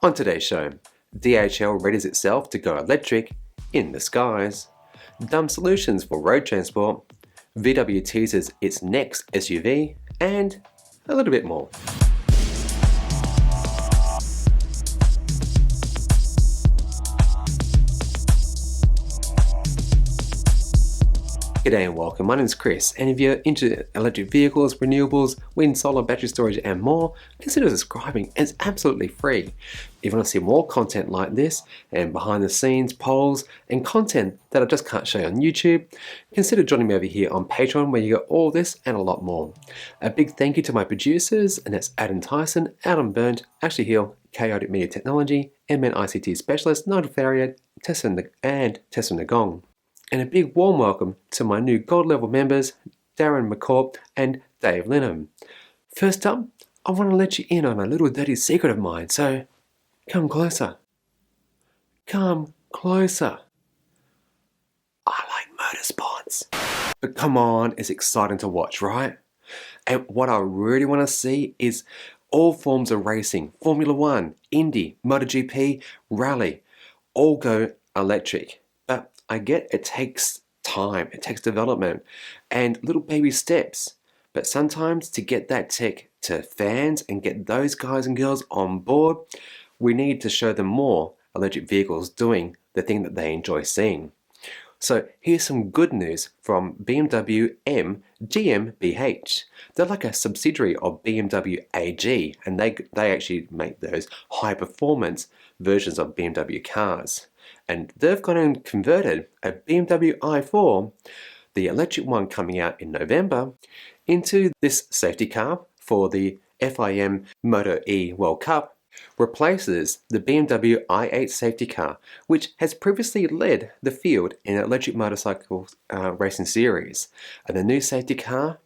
On today's show, DHL readies itself to go electric in the skies, dumb solutions for road transport, VW teases its next SUV, and a little bit more. G'day and welcome, my name is Chris, and if you're into electric vehicles, renewables, wind, solar, battery storage and more, consider subscribing. It's absolutely free. If you want to see more content like this, and behind the scenes, polls, and content that I just can't show you on YouTube, consider joining me over here on Patreon where you get all this and a lot more. A big thank you to my producers, and that's Adam Tyson, Adam Burnt, Ashley Hill, Chaotic Media Technology, MN ICT Specialist, Nigel Farrier, Tessa Nagong. And a big warm welcome to my new gold level members, Darren McCorp and Dave Linham. First up, I want to let you in on a little dirty secret of mine, so come closer. Come closer. I like motorsports. But come on, it's exciting to watch, right? And what I really want to see is all forms of racing, Formula One, Indy, MotoGP, Rally, all go electric. But I get it takes time, it takes development and little baby steps. But sometimes to get that tech to fans and get those guys and girls on board, we need to show them more electric vehicles doing the thing that they enjoy seeing. So here's some good news from BMW M GmbH. They're like a subsidiary of BMW AG, and they actually make those high performance versions of BMW cars. And they've gone and converted a BMW i4, the electric one coming out in November, into this safety car for the FIM Moto E World Cup, replaces the BMW i8 safety car, which has previously led the field in electric motorcycle racing series. And the new safety car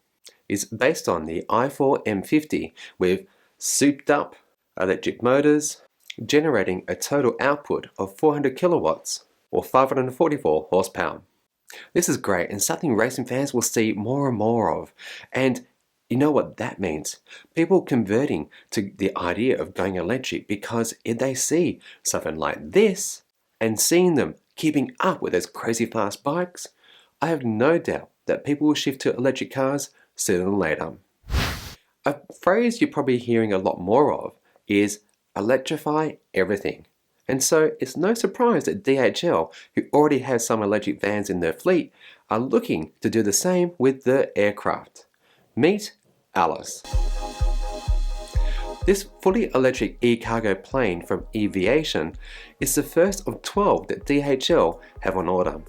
is based on the i4 M50 with souped up electric motors, generating a total output of 400 kilowatts or 544 horsepower. This is great and something racing fans will see more and more of. And you know what that means? People converting to the idea of going electric because if they see something like this and seeing them keeping up with those crazy fast bikes, I have no doubt that people will shift to electric cars sooner than later. A phrase you're probably hearing a lot more of is electrify everything. And so it's no surprise that DHL, who already has some electric vans in their fleet, are looking to do the same with their aircraft. Meet Alice. This fully electric e-cargo plane from Eviation is the first of 12 that DHL have on order.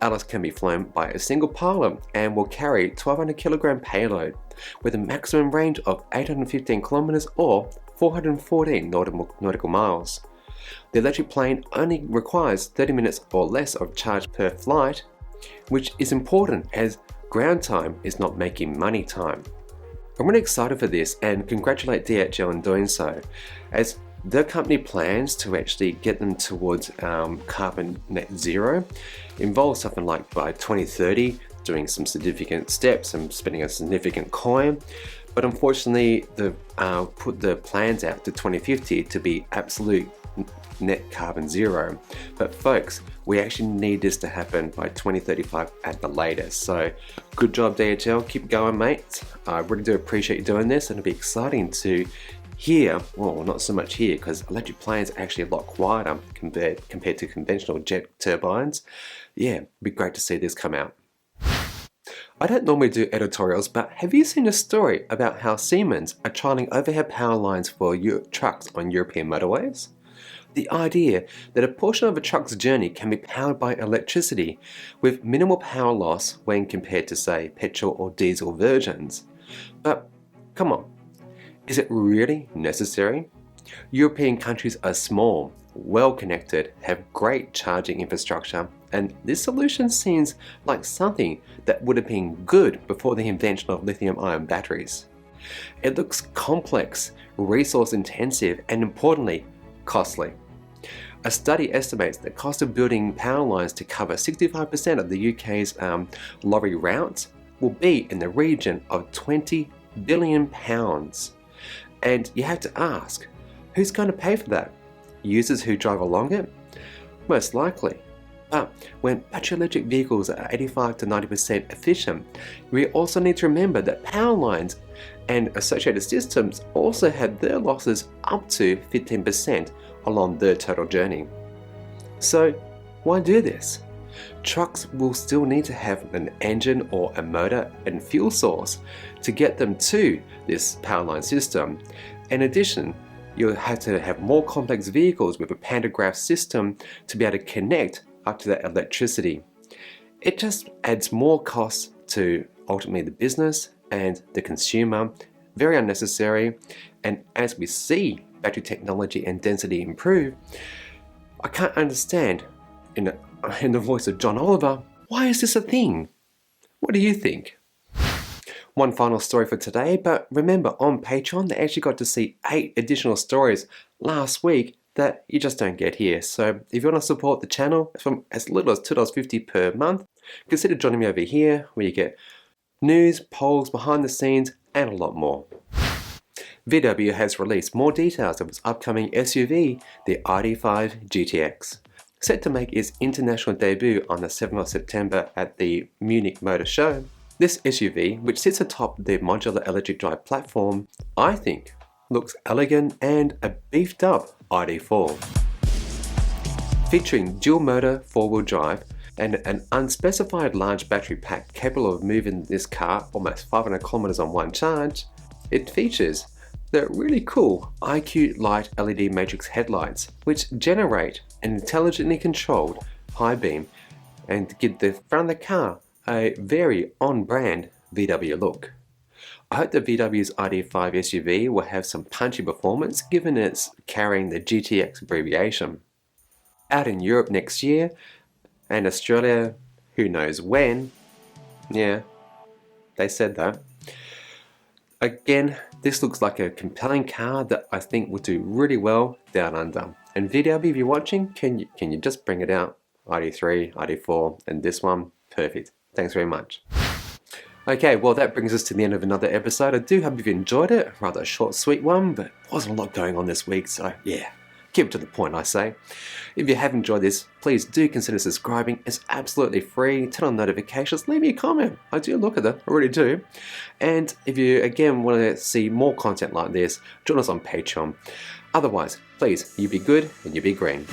Alice can be flown by a single pilot and will carry 1200 kilogram payload with a maximum range of 815 kilometers or 414 nautical miles. The electric plane only requires 30 minutes or less of charge per flight, which is important as ground time is not making money time. I'm really excited for this and congratulate DHL in doing so, as their company plans to actually get them towards carbon net zero involves something like by 2030 doing some significant steps and spending a significant coin. But unfortunately, they've put the plans out to 2050 to be absolute net carbon zero. But folks, we actually need this to happen by 2035 at the latest. So good job DHL, keep going mate. I really do appreciate you doing this, and it'll be exciting to hear, well not so much here because electric planes are actually a lot quieter compared to conventional jet turbines. Yeah, it'd be great to see this come out. I don't normally do editorials, but have you seen a story about how Siemens are trialling overhead power lines for trucks on European motorways? The idea that a portion of a truck's journey can be powered by electricity with minimal power loss when compared to, say, petrol or diesel versions. But come on, is it really necessary? European countries are small, well connected, have great charging infrastructure, and this solution seems like something that would have been good before the invention of lithium-ion batteries. It looks complex, resource intensive, and importantly, costly. A study estimates the cost of building power lines to cover 65% of the UK's lorry routes will be in the region of £20 billion. And you have to ask, who's going to pay for that? users who drive along it? Most likely. But when battery electric vehicles are 85 to 90% efficient, we also need to remember that power lines and associated systems also had their losses up to 15% along their total journey. So why do this? Trucks will still need to have an engine or a motor and fuel source to get them to this power line system. In addition, you'll have to have more complex vehicles with a pantograph system to be able to connect up to that electricity. It just adds more costs to ultimately the business and the consumer, very unnecessary. And as we see battery technology and density improve, I can't understand, in the voice of John Oliver, why is this a thing? What do you think? One final story for today, but remember on Patreon they actually got to see 8 additional stories last week that you just don't get here. So if you want to support the channel from as little as $2.50 per month, consider joining me over here where you get news, polls, behind the scenes, and a lot more. VW has released more details of its upcoming SUV, the ID.5 GTX. Set to make its international debut on the 7th of September at the Munich Motor Show, this SUV, which sits atop the modular electric drive platform, I think looks elegant and a beefed up ID.4. Featuring dual motor 4-wheel drive and an unspecified large battery pack capable of moving this car almost 500 kilometers on one charge, it features the really cool IQ Light LED matrix headlights, which generate an intelligently controlled high beam and give the front of the car a very on-brand VW look. I hope that VW's ID.5 SUV will have some punchy performance given it's carrying the GTX abbreviation. Out in Europe next year, and Australia who knows when. Yeah, they said that. Again, this looks like a compelling car that I think will do really well down under. And VW, if you're watching, can you just bring it out? ID.3, ID.4, and this one, perfect. Thanks very much. Okay, well that brings us to the end of another episode. I do hope you've enjoyed it. Rather a short, sweet one, but wasn't a lot going on this week, so yeah, keep it to the point, I say. If you have enjoyed this, please do consider subscribing. It's absolutely free. Turn on notifications. Leave me a comment. I do look at them. I really do. And if you, again, want to see more content like this, join us on Patreon. Otherwise, please, you be good and you be green.